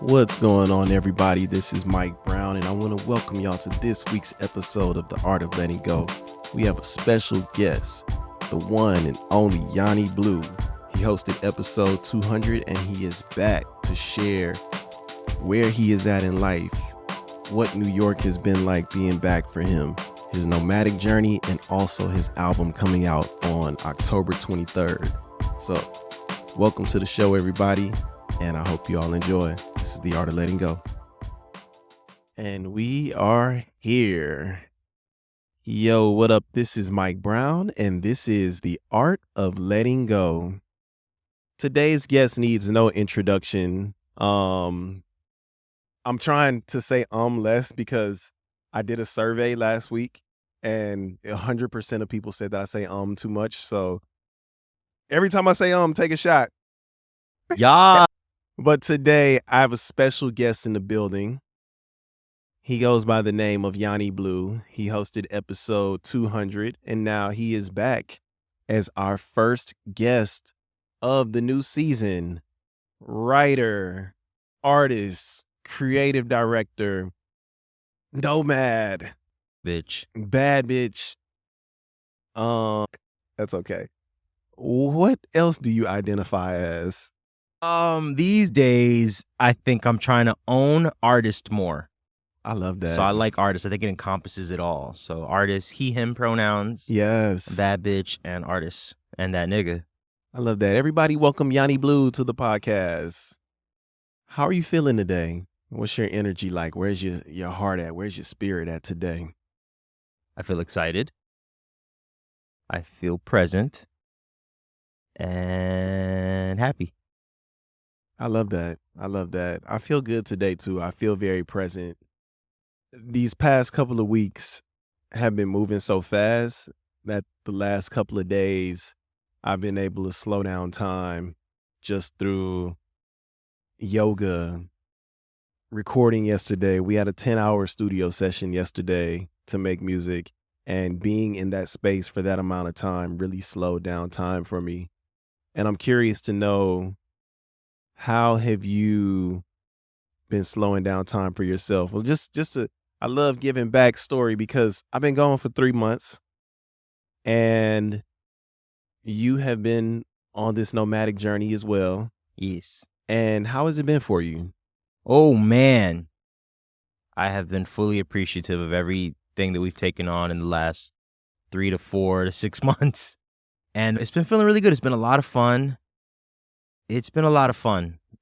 What's going on, everybody? This is Mike Brown, and I want to welcome y'all to this week's episode of The Art of Letting Go. We have a special guest, the one and only YawnyBlew. He hosted episode 200, and he is back to share where he is at in life, what New York has been like being back for him, his nomadic journey, and also his album coming out on October 23rd. So, welcome to the show, everybody. And I hope you all enjoy. This is The Art of Letting Go. And we are here. Yo, what up? This is Mike Brown, and this is The Art of Letting Go. Today's guest needs no introduction. I'm trying to say less because I did a survey last week, and 100% of people said that I say too much. So every time I say take a shot. Yeah. But today, I have a special guest in the building. He goes by the name of YawnyBlew. He hosted episode 200, and now he is back as our first guest of the new season. Writer, artist, creative director, nomad, Bitch. bad bitch. That's okay. What else do you identify as? These days, I think I'm trying to own artist more. I love that. So I like artist. I think it encompasses it all. So artist, he, him pronouns. Yes. Bad bitch and artist and that nigga. I love that. Everybody welcome YawnyBlew to the podcast. How are you feeling today? What's your energy like? Where's your heart at? Where's your spirit at today? I feel excited. I feel present. And happy. I love that. I love that. I feel good today, too. I feel very present. These past couple of weeks have been moving so fast that the last couple of days, I've been able to slow down time just through yoga, recording yesterday. We had a 10-hour studio session yesterday to make music, and being in that space for that amount of time really slowed down time for me. And I'm curious to know, how have you been slowing down time for yourself? Well, I love giving back story because I've been gone for 3 months, and you have been on this nomadic journey as well. Yes. And how has it been for you? Oh, man. I have been fully appreciative of everything that we've taken on in the last 3 to 4 to 6 months. And it's been feeling really good. It's been a lot of fun.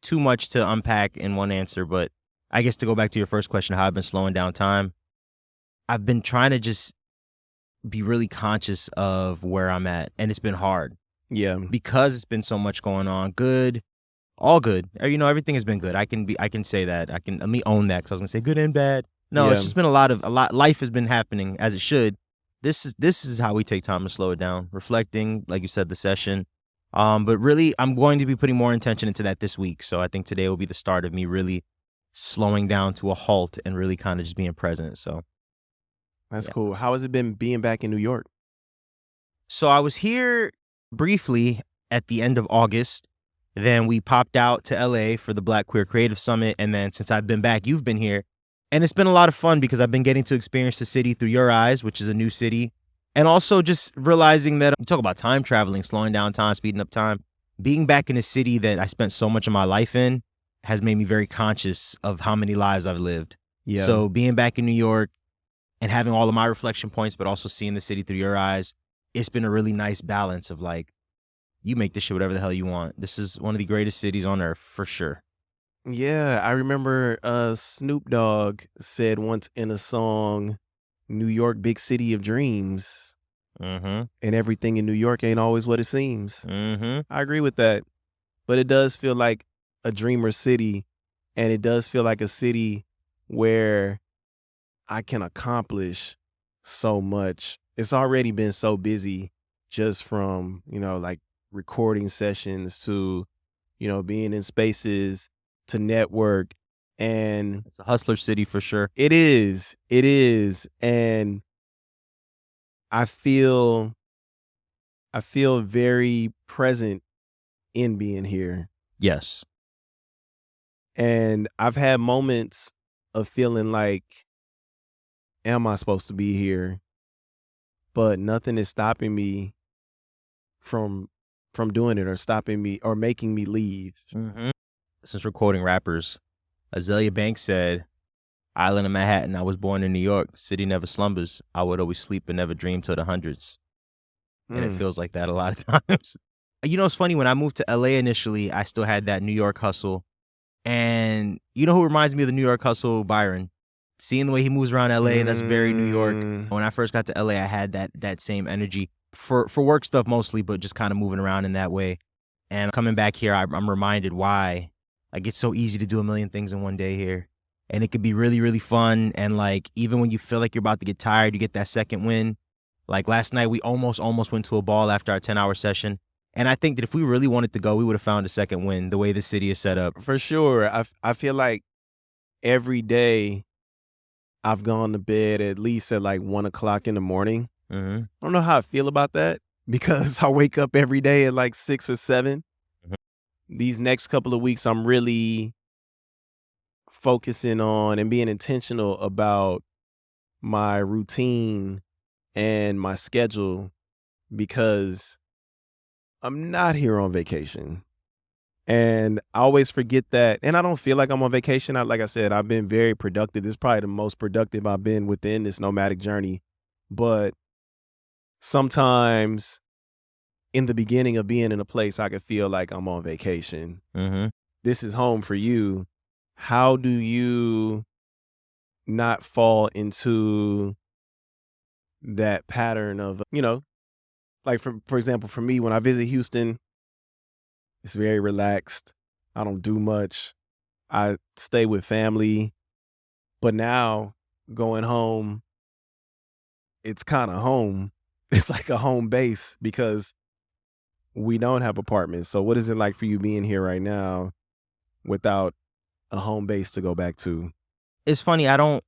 Too much to unpack in one answer, but I guess to go back to your first question, how I've been slowing down time, I've been trying to just be really conscious of where I'm at, and it's been hard. Yeah. Because it's been so much going on. Good, all good. You know, everything has been good. I can say that. Let me own that, because I was gonna say good and bad. No, It's just been a lot. Life has been happening as it should. This is how we take time to slow it down, reflecting, like you said, the session. But really, I'm going to be putting more intention into that this week. So I think today will be the start of me really slowing down to a halt and really kind of just being present. So that's cool. How has it been being back in New York? So I was here briefly at the end of August. Then we popped out to LA for the Black Queer Creative Summit. And then since I've been back, you've been here. And it's been a lot of fun because I've been getting to experience the city through your eyes, which is a new city. And also just realizing that, you talk about time traveling, slowing down time, speeding up time. Being back in a city that I spent so much of my life in has made me very conscious of how many lives I've lived. Yeah. So being back in New York and having all of my reflection points, but also seeing the city through your eyes, it's been a really nice balance of like, you make this shit whatever the hell you want. This is one of the greatest cities on earth, for sure. Yeah, I remember Snoop Dogg said once in a song, New York, big city of dreams. Mm-hmm. And everything in New York ain't always what it seems. Mm-hmm. I agree with that. But it does feel like a dreamer city. And it does feel like a city where I can accomplish so much. It's already been so busy just from, like recording sessions to, being in spaces to network. And it's a hustler city for sure. It is. And I feel very present in being here. Yes. And I've had moments of feeling like, am I supposed to be here? But nothing is stopping me from doing it or stopping me or making me leave. Mm-hmm. Since we're quoting rappers, Azalea Banks said, "Island of Manhattan, I was born in New York. City never slumbers. I would always sleep and never dream till the hundreds." And it feels like that a lot of times. You know, it's funny, when I moved to LA initially, I still had that New York hustle. And you know who reminds me of the New York hustle? Byron. Seeing the way he moves around LA, that's very New York. When I first got to LA, I had that same energy for work stuff mostly, but just kind of moving around in that way. And coming back here, I'm reminded why. Like, it's so easy to do a million things in one day here. And it could be really, really fun. And like, even when you feel like you're about to get tired, you get that second win. Like last night, we almost went to a ball after our 10-hour session. And I think that if we really wanted to go, we would have found a second win the way the city is set up. For sure. I feel like every day I've gone to bed at least at like 1 o'clock in the morning. Mm-hmm. I don't know how I feel about that because I wake up every day at like 6 or 7. Mm-hmm. These next couple of weeks, I'm really focusing on and being intentional about my routine and my schedule because I'm not here on vacation. And I always forget that. And I don't feel like I'm on vacation. Like I said, I've been very productive. This is probably the most productive I've been within this nomadic journey. But sometimes in the beginning of being in a place, I could feel like I'm on vacation. Mm-hmm. This is home for you. How do you not fall into that pattern of, like for example, for me, when I visit Houston, it's very relaxed. I don't do much. I stay with family. But now going home, it's kind of home. It's like a home base because we don't have apartments. So what is it like for you being here right now without a home base to go back to? It's funny. I know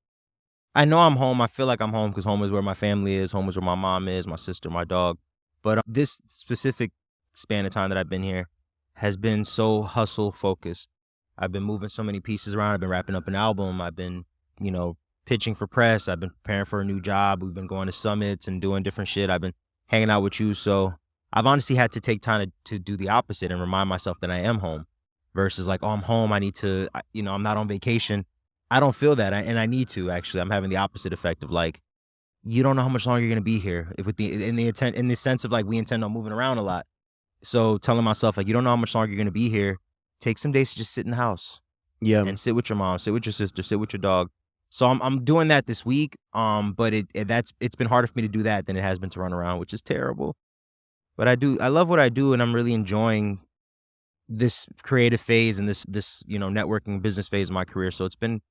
I'm home. I feel like I'm home because home is where my family is. Home is where my mom is, my sister, my dog. But this specific span of time that I've been here has been so hustle focused. I've been moving so many pieces around. I've been wrapping up an album. I've been, pitching for press. I've been preparing for a new job. We've been going to summits and doing different shit. I've been hanging out with you. So I've honestly had to take time to do the opposite and remind myself that I am home versus like, oh, I'm home. I need to, I'm not on vacation. I don't feel that. And I need to, actually. I'm having the opposite effect of like, you don't know how much longer you're going to be here in the sense of like, we intend on moving around a lot. So telling myself like, you don't know how much longer you're going to be here. Take some days to just sit in the house. Yeah. And sit with your mom, sit with your sister, sit with your dog. So I'm doing that this week. But it's been harder for me to do that than it has been to run around, which is terrible. But I love what I do, and I'm really enjoying this creative phase and this networking business phase of my career. So it's been,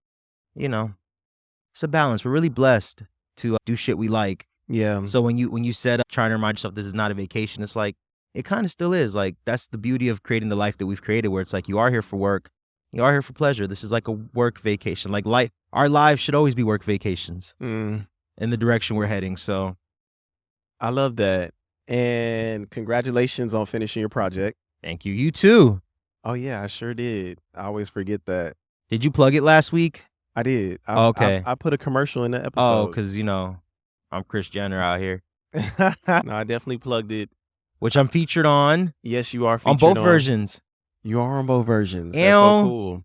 it's a balance. We're really blessed to do shit we like. Yeah. So when you said trying to remind yourself this is not a vacation, it's like it kind of still is. Like that's the beauty of creating the life that we've created, where it's like you are here for work, you are here for pleasure. This is like a work vacation. Like our lives should always be work vacations in the direction we're heading. So I love that. And congratulations on finishing your project. Thank you. You too. Oh, yeah, I sure did. I always forget that. Did you plug it last week? I did. Okay. I put a commercial in the episode. Oh, because, I'm Kris Jenner out here. No, I definitely plugged it. Which I'm featured on. Yes, you are featured on both versions. You are on both versions. That's so cool.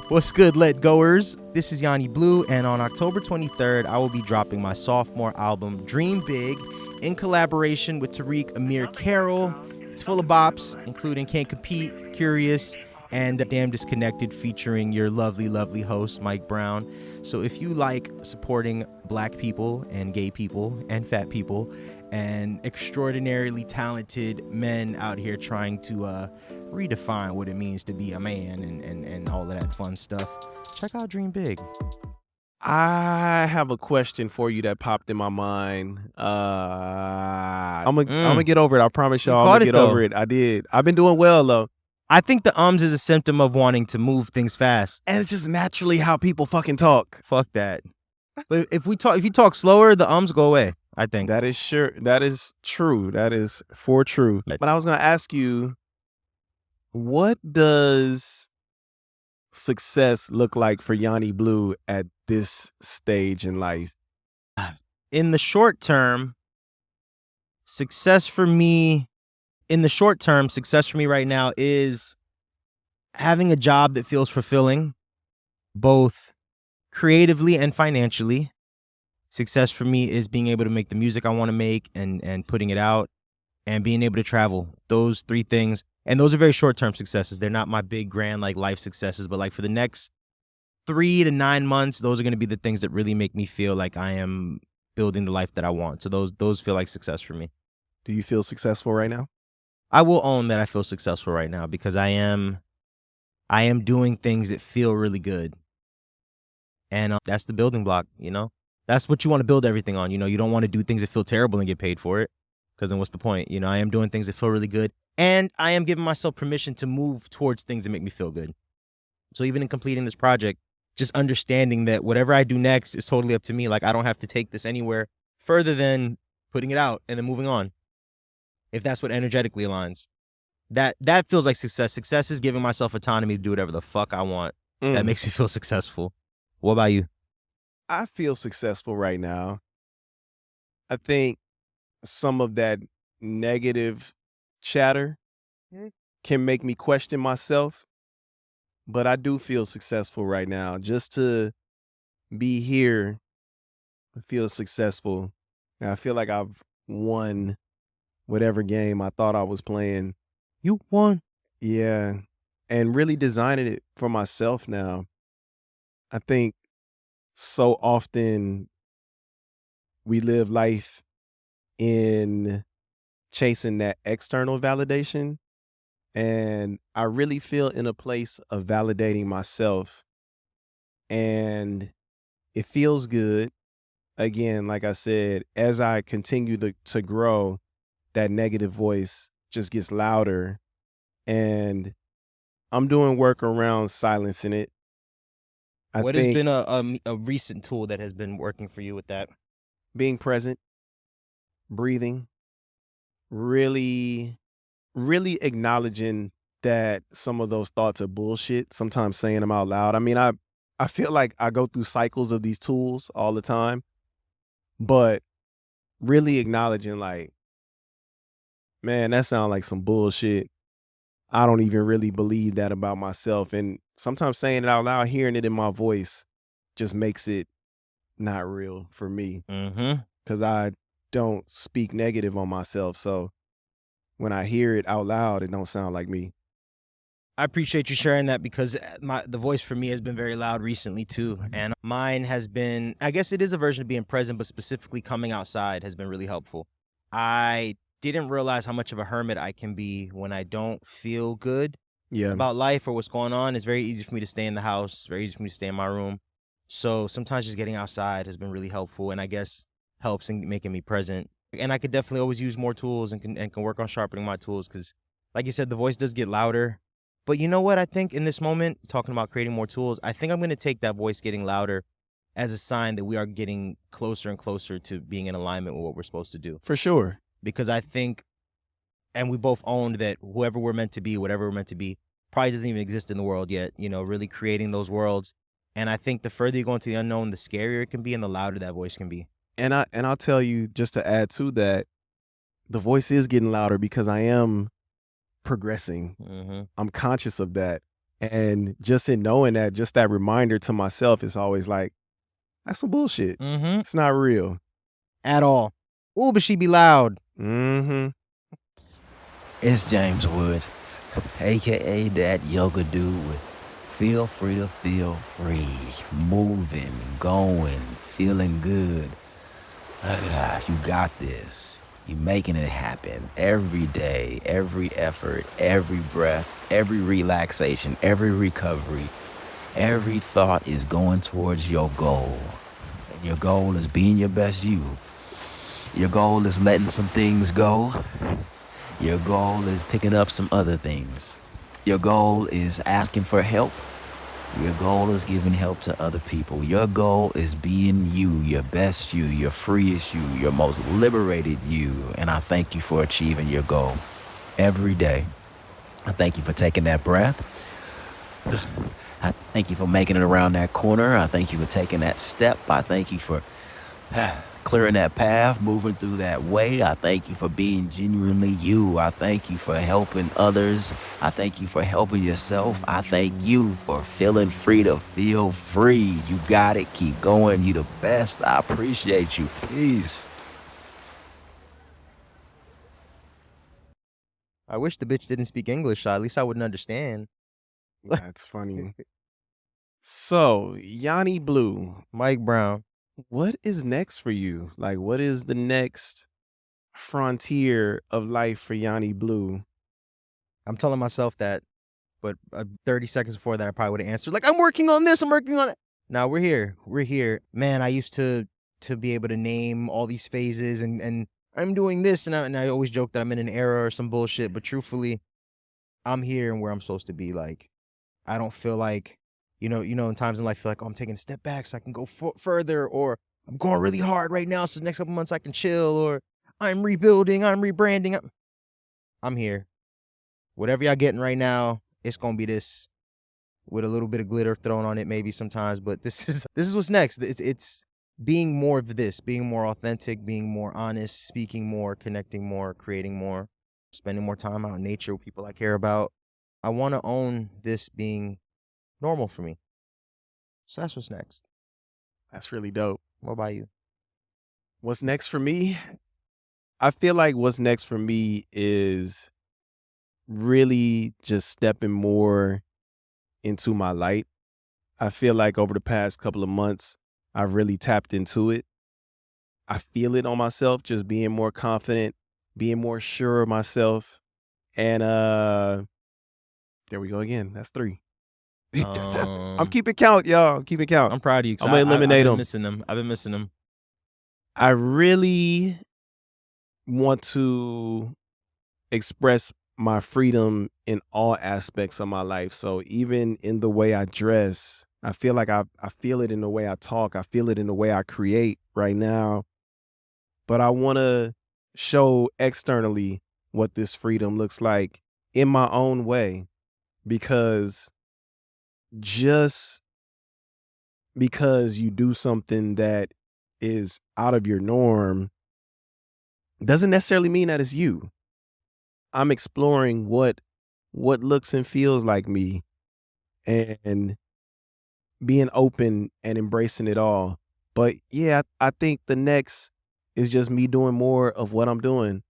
What's good, Let Goers? This is YawnyBlew, and on October 23rd, I will be dropping my sophomore album, Dream Biig, in collaboration with Tariq Amir Carroll. It's full of bops, including Can't Compete, Curious, and Damn Disconnected, featuring your lovely, lovely host, Mike Brown. So if you like supporting Black people and gay people and fat people and extraordinarily talented men out here trying to redefine what it means to be a man and all of that fun stuff, check out Dream Biig. I have a question for you that popped in my mind. I'm gonna get over it. I promise y'all, I'm gonna get over it. I did. I've been doing well though. I think the ums is a symptom of wanting to move things fast. And it's just naturally how people fucking talk. Fuck that. But if you talk slower, the ums go away, I think. That is sure. That is true. That is for true. But I was gonna ask you, what does success look like for YawnyBlew at this stage in life? In the short term, success for me right now is having a job that feels fulfilling, both creatively and financially. Success for me is being able to make the music I want to make and putting it out, and being able to travel. Those three things. And those are very short-term successes. They're not my big grand like life successes, but like for the next 3 to 9 months, those are going to be the things that really make me feel like I am building the life that I want. So those feel like success for me. Do you feel successful right now? I will own that I feel successful right now because I am doing things that feel really good. And that's the building block, you know? That's what you want to build everything on. You know, you don't want to do things that feel terrible and get paid for it, because then what's the point? You know, I am doing things that feel really good, and I am giving myself permission to move towards things that make me feel good. So even in completing this project, just understanding that whatever I do next is totally up to me. Like, I don't have to take this anywhere further than putting it out and then moving on, if that's what energetically aligns. That feels like success. Success is giving myself autonomy to do whatever the fuck I want. That makes me feel successful. What about you? I feel successful right now. I think some of that negative chatter can make me question myself, but I do feel successful right now. Just to be here, I feel successful. And I feel like I've won whatever game I thought I was playing. You won. Yeah. And really designing it for myself now. I think so often we live life in chasing that external validation. And I really feel in a place of validating myself. And it feels good. Again, like I said, as I continue to grow, that negative voice just gets louder. And I'm doing work around silencing it. What has been a recent tool that has been working for you with that? Being present, breathing, really acknowledging that some of those thoughts are bullshit, sometimes saying them out loud. I mean, I feel like I go through cycles of these tools all the time, but really acknowledging like, man, that sounds like some bullshit. I don't even really believe that about myself. And sometimes saying it out loud, hearing it in my voice just makes it not real for me. Because I don't speak negative on myself. So when I hear it out loud, it don't sound like me. I appreciate you sharing that, because the voice for me has been very loud recently too. And mine has been, I guess it is a version of being present, but specifically coming outside has been really helpful. I didn't realize how much of a hermit I can be when I don't feel good about life or what's going on. It's very easy for me to stay in the house, very easy for me to stay in my room. So sometimes just getting outside has been really helpful, and I guess helps in making me present. And I could definitely always use more tools and can work on sharpening my tools, because like you said, the voice does get louder. But you know what? I think in this moment, talking about creating more tools, I think I'm going to take that voice getting louder as a sign that we are getting closer and closer to being in alignment with what we're supposed to do. For sure. Because I think, and we both owned that whoever we're meant to be, whatever we're meant to be, probably doesn't even exist in the world yet, you know, really creating those worlds. And I think the further you go into the unknown, the scarier it can be and the louder that voice can be. And I'll tell you, just to add to that, the voice is getting louder because I am progressing. I'm conscious of that. And just in knowing that, just that reminder to myself is always like, that's some bullshit. It's not real. At all. Ooh, but she be loud. It's James Woods, aka that yoga dude with feel free to feel free, moving, going, feeling good. You got this. You're making it happen every day, every effort, every breath, every relaxation, every recovery. Every thought is going towards your goal. And your goal is being your best you. Your goal is letting some things go. Your goal is picking up some other things. Your goal is asking for help. Your goal is giving help to other people. Your goal is being you, your best you, your freest you, your most liberated you. And I thank you for achieving your goal every day. I thank you for taking that breath I thank you for making it around that corner. I thank you for taking that step. I thank you for clearing that path, moving through that way. I thank you for being genuinely you. I thank you for helping others. I thank you for helping yourself. I thank you for feeling free to feel free. You got it. Keep going. You the best. I appreciate you. Peace. I wish the bitch didn't speak English, so at least I wouldn't understand. That's funny. So, YawnyBlew, Mike Brown. what is next for you? Like, what is the next frontier of life for YawnyBlew? I'm telling myself that, but 30 seconds before that, I probably would have answered, like, I'm working on this, I'm working on that. Now we're here. We're here. Man, I used to be able to name all these phases and I'm doing this, and I always joke that I'm in an era or some bullshit, but truthfully, I'm here and where I'm supposed to be. Like, I don't feel like, in times in life, I feel like, oh, I'm taking a step back so I can go further, or I'm going really hard right now so the next couple months I can chill, or I'm rebuilding, I'm rebranding. I'm here. Whatever y'all getting right now, it's going to be this with a little bit of glitter thrown on it maybe sometimes, but this is what's next. It's being more of this, being more authentic, being more honest, speaking more, connecting more, creating more, spending more time out in nature with people I care about. I want to own this being normal for me. So that's what's next. That's really dope. What about you? What's next for me? I feel like what's next for me is really just stepping more into my light. I feel like over the past couple of months, I've really tapped into it. I feel it on myself, just being more confident, being more sure of myself. And there we go again. That's 3. I'm keeping count, y'all. I'm keeping count. I'm proud of you. I'm gonna eliminate them. I've been missing them. I really want to express my freedom in all aspects of my life. So even in the way I dress, I feel like I feel it in the way I talk. I feel it in the way I create right now. But I want to show externally what this freedom looks like in my own way, because just because you do something that is out of your norm doesn't necessarily mean that it's you. I'm exploring what looks and feels like me, and being open and embracing it all. But yeah, I think the next is just me doing more of what I'm doing,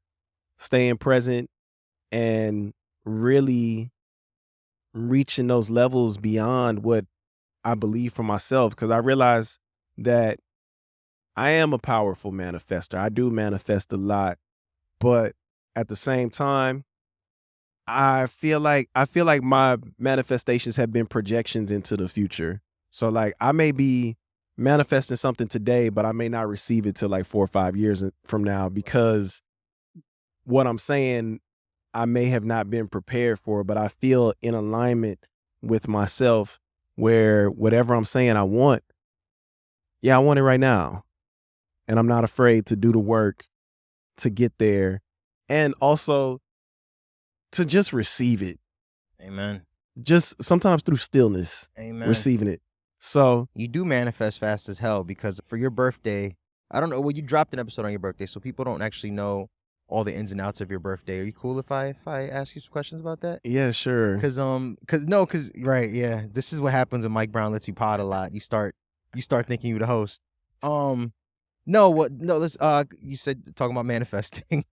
staying present and really reaching those levels beyond what I believe for myself. Because I realize that I am a powerful manifester. I do manifest a lot, but at the same time, I feel like my manifestations have been projections into the future. So like I may be manifesting something today, but I may not receive it till like 4 or 5 years from now, because what I'm saying I may have not been prepared for, but I feel in alignment with myself, where whatever I'm saying I want, I want it right now. And I'm not afraid to do the work to get there, and also to just receive it. Amen. Just sometimes through stillness, Amen. receiving it. So you do manifest fast as hell, because for your birthday, I don't know, well, you dropped an episode on your birthday, so people don't actually know all the ins and outs of your birthday. Are you cool if I ask you some questions about that? yeah, sure. Cause right, yeah. This is what happens when Mike Brown lets you pod a lot. You start thinking you're the host. Let's you said, talking about manifesting.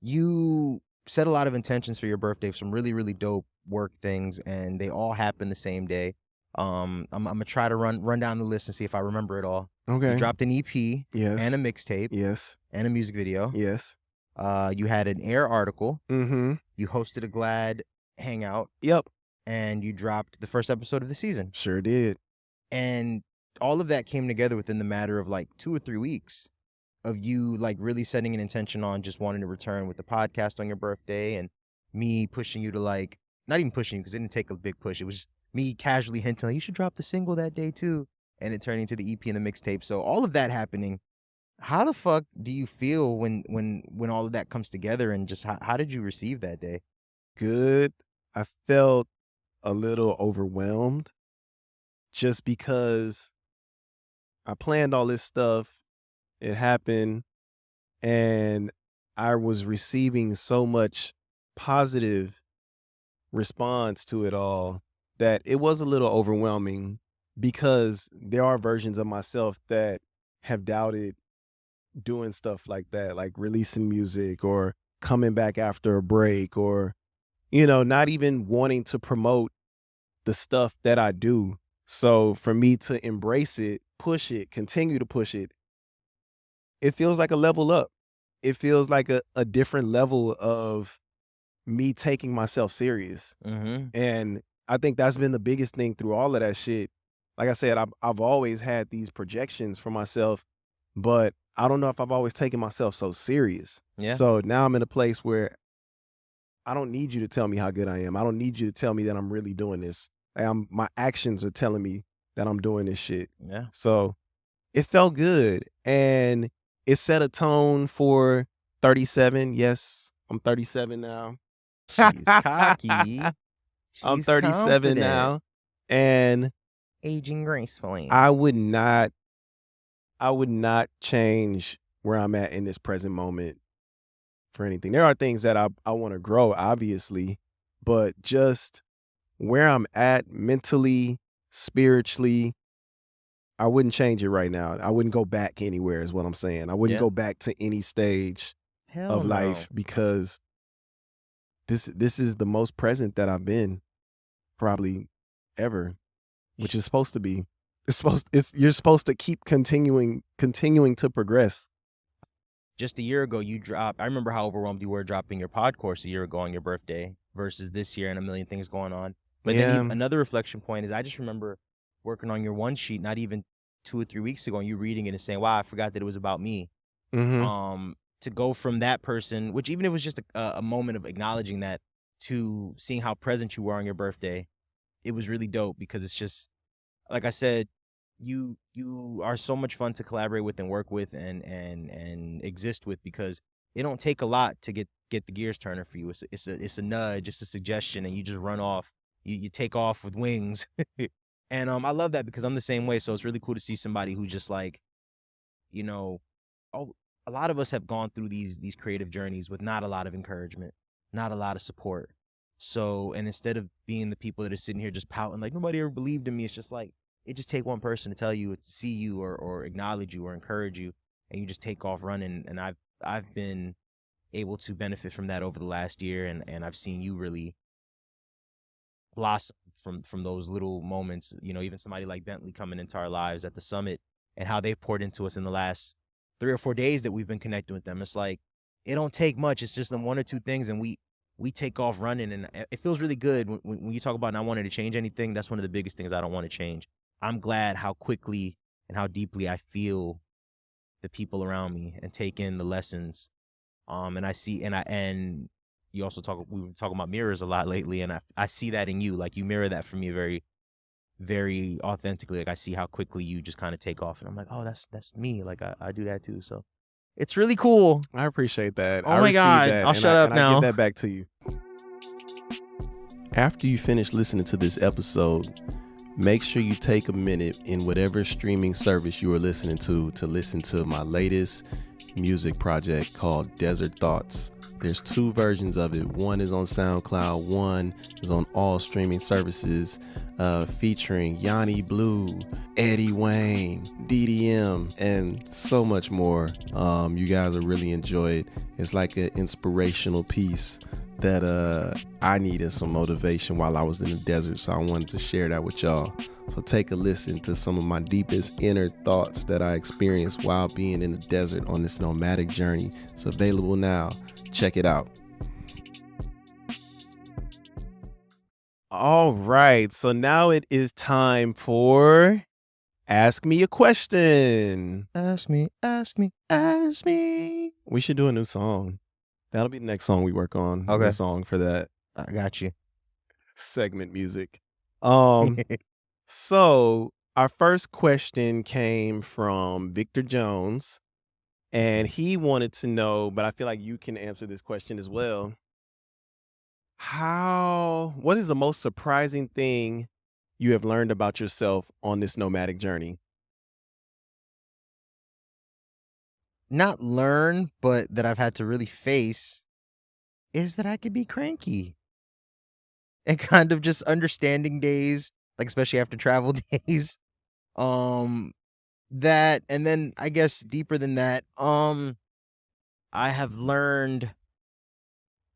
You set a lot of intentions for your birthday, some really, really dope work things, and they all happen the same day. I'm gonna try to run down the list and see if I remember it all. Okay. You dropped an EP, Yes. and a mixtape, Yes. and a music video. Yes. You had an Air article. Mm-hmm. You hosted a Glad hangout. Yep. And you dropped the first episode of the season. Sure did. And all of that came together within the matter of like 2 or 3 weeks of you like really setting an intention on just wanting to return with the podcast on your birthday, and me pushing you to, like, not even pushing you because it didn't take a big push. It was just me casually hinting like, you should drop the single that day too, and it turning into the EP and the mixtape. So all of that happening, how the fuck do you feel when all of that comes together, and just how did you receive that day? Good. I felt a little overwhelmed, just because I planned all this stuff, it happened, and I was receiving so much positive response to it all that it was a little overwhelming because there are versions of myself that have doubted doing stuff like that, like releasing music or coming back after a break or, not even wanting to promote the stuff that I do. So for me to embrace it, push it, continue to push it, it feels like a level up. It feels like a different level of me taking myself serious. Mm-hmm. And I think that's been the biggest thing through all of that shit. Like I said, I've always had these projections for myself, but I don't know if I've always taken myself so serious. Yeah. So now I'm in a place where I don't need you to tell me how good I am. I don't need you to tell me that I'm really doing this. My actions are telling me that I'm doing this shit. Yeah. So it felt good. And it set a tone for 37. Yes, I'm 37 now. She's cocky. I'm She's 37 confident. now. And Aging gracefully. I would not change where I'm at in this present moment for anything. There are things that I want to grow, obviously, but just where I'm at mentally, spiritually, I wouldn't change it right now. I wouldn't go back anywhere is what I'm saying. I wouldn't Yeah. go back to any stage Hell of no. life because this is the most present that I've been probably ever, which is supposed to be. You're supposed to keep continuing to progress. Just a year ago, you dropped. I remember how overwhelmed you were dropping your pod course a year ago on your birthday versus this year and a million things going on. But then Yeah. another reflection point is I just remember working on your one sheet not even 2 or 3 weeks ago and you reading it and saying, wow, I forgot that it was about me. Mm-hmm. To go from that person, which even if it was just a moment of acknowledging that, to seeing how present you were on your birthday, it was really dope because it's just, like I said, you are so much fun to collaborate with and work with and exist with because it don't take a lot to get the gears turning for you. It's a nudge, it's a suggestion, and you just run off. You take off with wings. And I love that because I'm the same way. So it's really cool to see somebody who just like, a lot of us have gone through these creative journeys with not a lot of encouragement, not a lot of support. So, and instead of being the people that are sitting here just pouting like nobody ever believed in me, it's just like it just take one person to tell you, to see you, or acknowledge you, or encourage you, and you just take off running. And I've been able to benefit from that over the last year, and I've seen you really blossom from those little moments. Even somebody like Bentley coming into our lives at the summit and how they've poured into us in the last 3 or 4 days that we've been connecting with them. It's like it don't take much. It's just them 1 or 2 things, and we take off running, and it feels really good when you talk about not wanting to change anything. That's one of the biggest things I don't want to change. I'm glad how quickly and how deeply I feel the people around me and take in the lessons. And I see, and you also we were talking about mirrors a lot lately, and I see that in you. Like you mirror that for me very, very authentically. Like I see how quickly you just kind of take off, and I'm like, oh, that's me. Like I do that too. So it's really cool. I appreciate that. Oh I my received God. that, I'll and shut up and now. I give that back to you. After you finish listening to this episode, make sure you take a minute in whatever streaming service you are listening to listen to my latest music project called Desert Thoughts. There's 2 versions of it. One is on SoundCloud, one is on all streaming services, featuring YawnyBlew, Eddie Wayne, DDM, and so much more. You guys will really enjoy it. It's like an inspirational piece that I needed some motivation while I was in the desert, so I wanted to share that with y'all. So take a listen to some of my deepest inner thoughts that I experienced while being in the desert on this nomadic journey. It's available now. Check it out. All right, so now it is time for Ask Me a Question. Ask me, ask me, ask me. We should do a new song. That'll be the next song we work on. Okay. A song for that I got you. segment music. So our first question came from Victor Jones, and he wanted to know, but I feel like you can answer this question as well. What is the most surprising thing you have learned about yourself on this nomadic journey? Not learn, but that I've had to really face is that I could be cranky and kind of just understanding days, like especially after travel days. Um, that and then I guess deeper than that, I have learned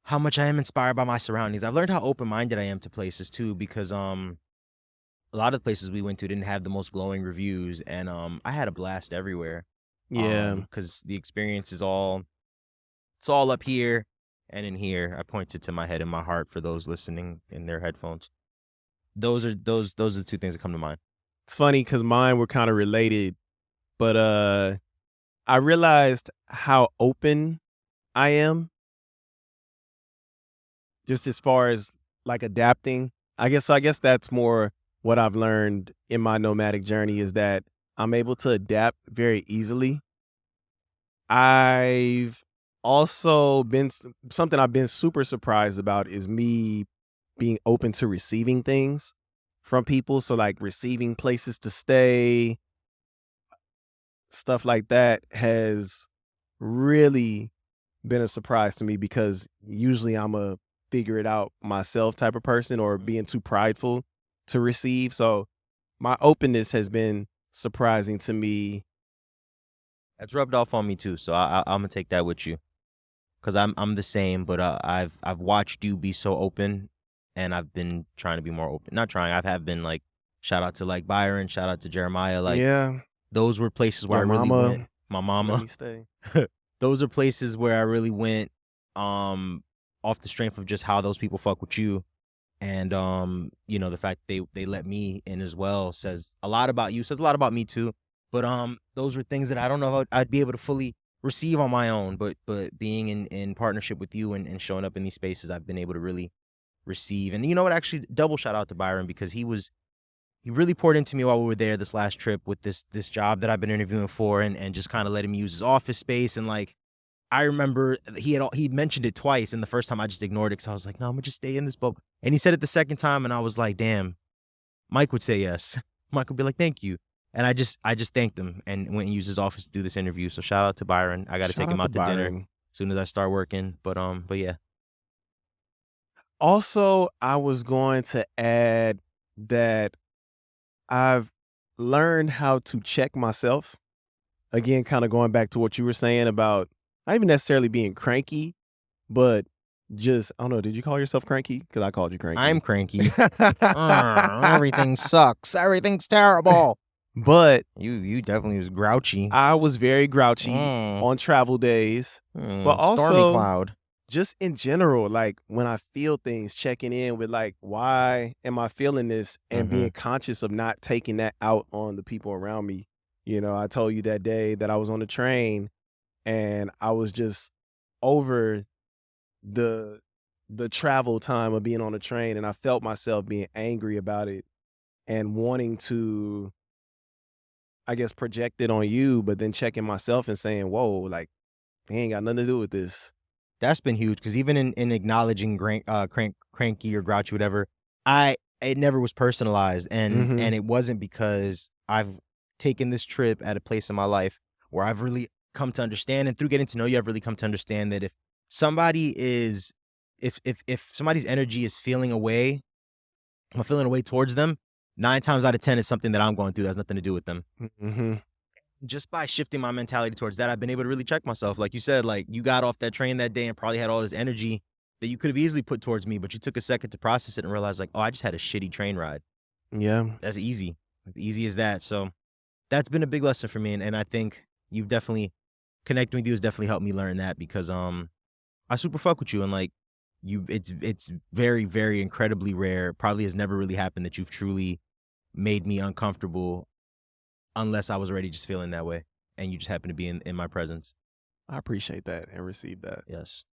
how much I am inspired by my surroundings. I've learned how open-minded I am to places too, because a lot of the places we went to didn't have the most glowing reviews, and I had a blast everywhere. Yeah. Because the experience is all it's all up here and in here. I pointed to my head and my heart for those listening in their headphones. Those are the two things that come to mind. It's funny because mine were kind of related, but I realized how open I am just as far as like adapting. I guess that's more what I've learned in my nomadic journey is that I'm able to adapt very easily. I've also been something I've been super surprised about is me being open to receiving things from people. So like receiving places to stay, stuff like that has really been a surprise to me because usually I'm a figure it out myself type of person or being too prideful to receive. So my openness has been surprising to me. That's rubbed off on me too, so I'm gonna take that with you, cause I'm the same, but I've watched you be so open, and I've been trying to be more open. Not trying, I have been like, shout out to like Byron, shout out to Jeremiah, like Yeah. those were places where I Your really went. mama My let mama, me stay. those are places where I really went, off the strength of just how those people fuck with you. And the fact they let me in as well says a lot about you, says a lot about me too. But those were things that I don't know if I'd be able to fully receive on my own. But being in partnership with you and showing up in these spaces, I've been able to really receive. And you know what? Actually, double shout out to Byron, because he really poured into me while we were there this last trip with this job that I've been interviewing for, and just kind of let him use his office space. And like, I remember he mentioned it twice, and the first time I just ignored it because I was like, no, I'm gonna just stay in this boat. And he said it the second time, and I was like, damn, Mike would say yes. Mike would be like, thank you. And I just thanked him and went and used his office to do this interview. So shout out to Byron. I got to Shout take him out to out to dinner Byron. as soon as I start working. But yeah. Also, I was going to add that I've learned how to check myself. Again, kind of going back to what you were saying about not even necessarily being cranky, but just, I don't know, did you call yourself cranky? Because I called you I'm cranky. cranky. Everything sucks. Everything's terrible. But You definitely was grouchy. I was very grouchy Mm. on travel days, but Stormy also cloud. just in general, like when I feel things, checking in with like, why am I feeling this? And being conscious of not taking that out on the people around me. You know, I told you that day that I was on the train and I was just over the travel time of being on the train, and I felt myself being angry about it and wanting to, I guess, project it on you, but then checking myself and saying, whoa, like, he ain't got nothing to do with this. That's been huge, because even in acknowledging cranky or grouchy, whatever, it never was personalized, and it wasn't because I've taken this trip at a place in my life where I've really come to understand, and through getting to know you, I've really come to understand that if somebody's energy is feeling away, I'm feeling away towards them, 9 times out of 10 it's something that I'm going through that has nothing to do with them. Just by shifting my mentality towards that, I've been able to really check myself. Like you said, like you got off that train that day and probably had all this energy that you could have easily put towards me, but you took a second to process it and realize like, oh, I just had a shitty train ride. Yeah. That's easy. Easy as that. So that's been a big lesson for me. And I think you've definitely connecting with you has definitely helped me learn that, because I super fuck with you, and like it's very, very incredibly rare. Probably has never really happened that you've truly made me uncomfortable unless I was already just feeling that way and you just happen to be in my presence. I appreciate that and receive that. Yes.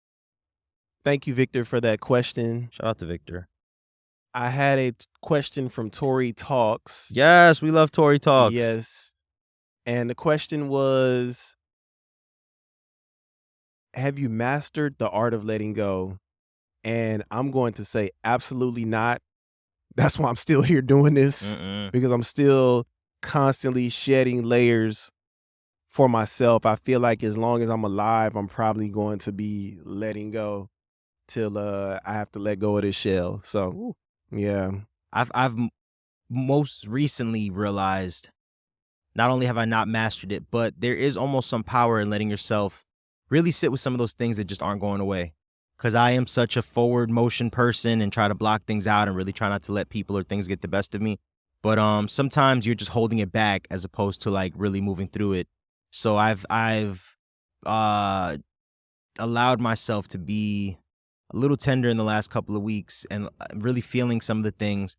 Thank you, Victor, for that question. Shout out to Victor. I had a question from Tori Talks. Yes, we love Tory Talks. Yes. And the question was, have you mastered the art of letting go? And I'm going to say absolutely not, That's why I'm still here doing this, Mm-mm. because I'm still constantly shedding layers for myself. I feel like as long as I'm alive, I'm probably going to be letting go till I have to let go of this shell. So yeah. I've most recently realized not only have I not mastered it, but there is almost some power in letting yourself really sit with some of those things that just aren't going away. Because I am such a forward motion person and try to block things out and really try not to let people or things get the best of me. But sometimes you're just holding it back as opposed to like really moving through it. So I've allowed myself to be a little tender in the last couple of weeks and really feeling some of the things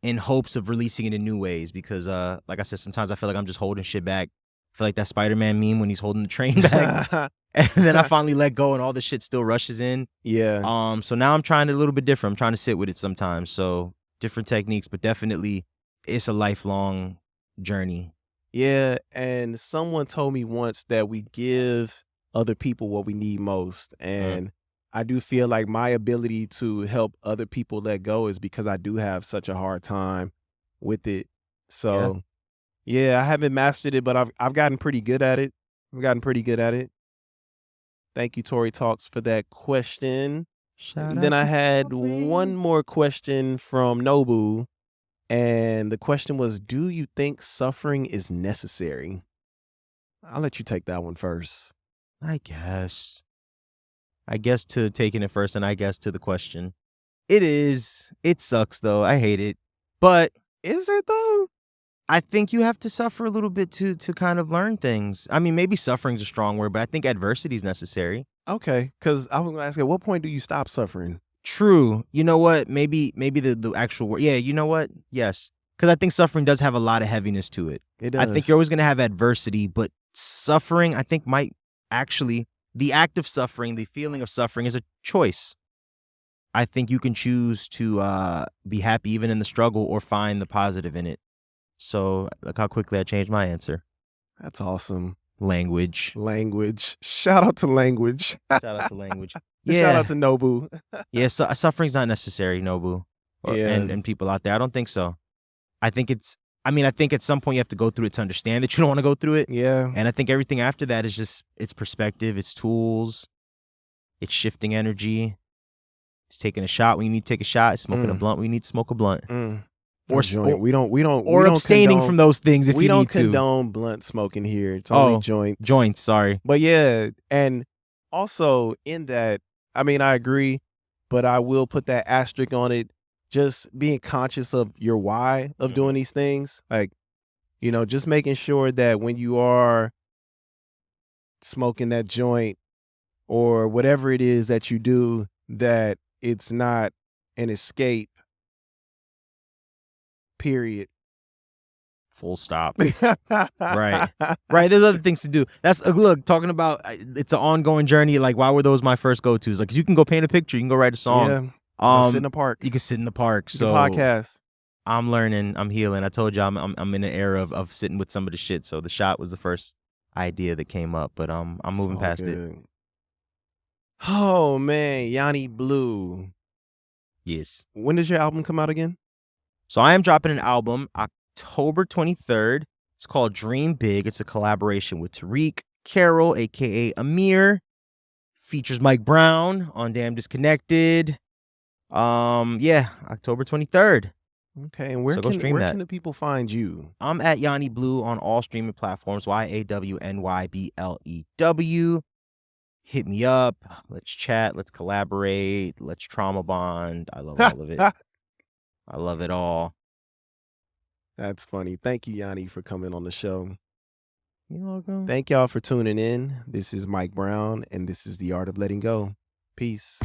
in hopes of releasing it in new ways. Because like I said, sometimes I feel like I'm just holding shit back. I feel like that Spider-Man meme when he's holding the train back. And then I finally let go and all the shit still rushes in. Yeah. So now I'm trying a little bit different. I'm trying to sit with it sometimes. So different techniques, but definitely it's a lifelong journey. Yeah. And someone told me once that we give other people what we need most. And I do feel like my ability to help other people let go is because I do have such a hard time with it. So yeah, I haven't mastered it, but I've gotten pretty good at it. Thank you, Tory Talks, for that question. Shout Then out I to had Tory. one more question from Nobu. And the question was, do you think suffering is necessary? I'll let you take that one first. I guess to taking it first, and I guess to the question. It is. It sucks though. I hate it. But Is it though? I think you have to suffer a little bit to kind of learn things. I mean, maybe suffering's a strong word, but I think adversity is necessary. Okay, because I was going to ask, at what point do you stop suffering? True. You know what? Maybe the actual word. Yeah, you know what? Yes. Because I think suffering does have a lot of heaviness to it. It does. I think you're always going to have adversity, but suffering, I think, might actually, the act of suffering, the feeling of suffering is a choice. I think you can choose to be happy even in the struggle or find the positive in it. So look how quickly I changed my answer. That's awesome. Language. Shout out to language. Shout out to language. Shout out to Nobu. Yeah, so, suffering's not necessary, Nobu. Yeah. And people out there. I don't think so. I think at some point you have to go through it to understand that you don't want to go through it. Yeah. And I think everything after that is just, it's perspective, it's tools, it's shifting energy, it's taking a shot when you need to take a shot, it's smoking a blunt when you need to smoke a blunt. Or joint. We don't abstaining from those things if you need to. We don't condone blunt smoking here. It's only joints. Joints, sorry. But yeah, and also in that, I mean, I agree, but I will put that asterisk on it. Just being conscious of your why of doing these things. Like, you know, just making sure that when you are smoking that joint or whatever it is that you do, that it's not an escape. Period. Full stop. Right. There's other things to do. That's look, talking about it's an ongoing journey. Like, why were those my first go-tos? Like, you can go paint a picture, you can go write a song. Yeah. Sit in the park. You can sit in the park. So podcast. I'm learning. I'm healing. I told you I'm in an era of sitting with some of the shit. So the shot was the first idea that came up, but I'm moving past it. Oh man, YawnyBlew. Yes. When does your album come out again? So I am dropping an album October 23rd. It's called Dream Biig. It's a collaboration with Tariq Carroll, aka Amir. Features Mike Brown on Damn Disconnected. October 23rd. Okay, and where can the people find you? I'm at YawnyBlew on all streaming platforms. YawnyBlew. Hit me up. Let's chat. Let's collaborate. Let's trauma bond. I love all of it. I love it all. That's funny. Thank you, Yanni, for coming on the show. You're welcome. Thank y'all for tuning in. This is Mike Brown, and this is The Art of Letting Go. Peace.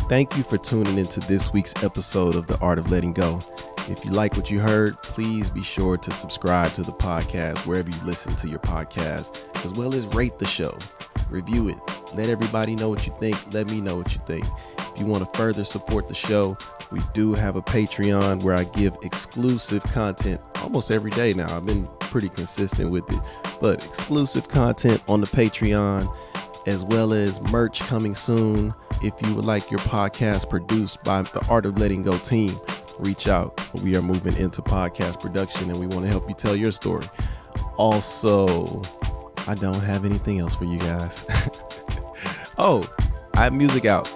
Thank you for tuning into this week's episode of The Art of Letting Go. If you like what you heard, please be sure to subscribe to the podcast wherever you listen to your podcast, as well as rate the show, review it, let everybody know what you think, let me know what you think. If you want to further support the show, we do have a Patreon where I give exclusive content almost every day now. I've been pretty consistent with it, but exclusive content on the Patreon. as well as merch coming soon. If you would like your podcast produced by the Art of Letting Go team, reach out. We are moving into podcast production and we want to help you tell your story. Also, I don't have anything else for you guys. Oh, I have music out.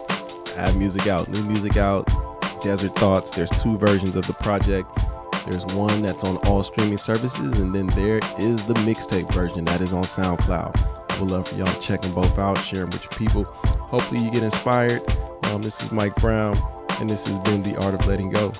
New music out. Desert Thoughts. There's 2 versions of the project. There's one that's on all streaming services, and then there is the mixtape version that is on SoundCloud. I would love for y'all to check them both out, share them with your people. Hopefully you get inspired. This is Mike Brown, and this has been The Art of Letting Go.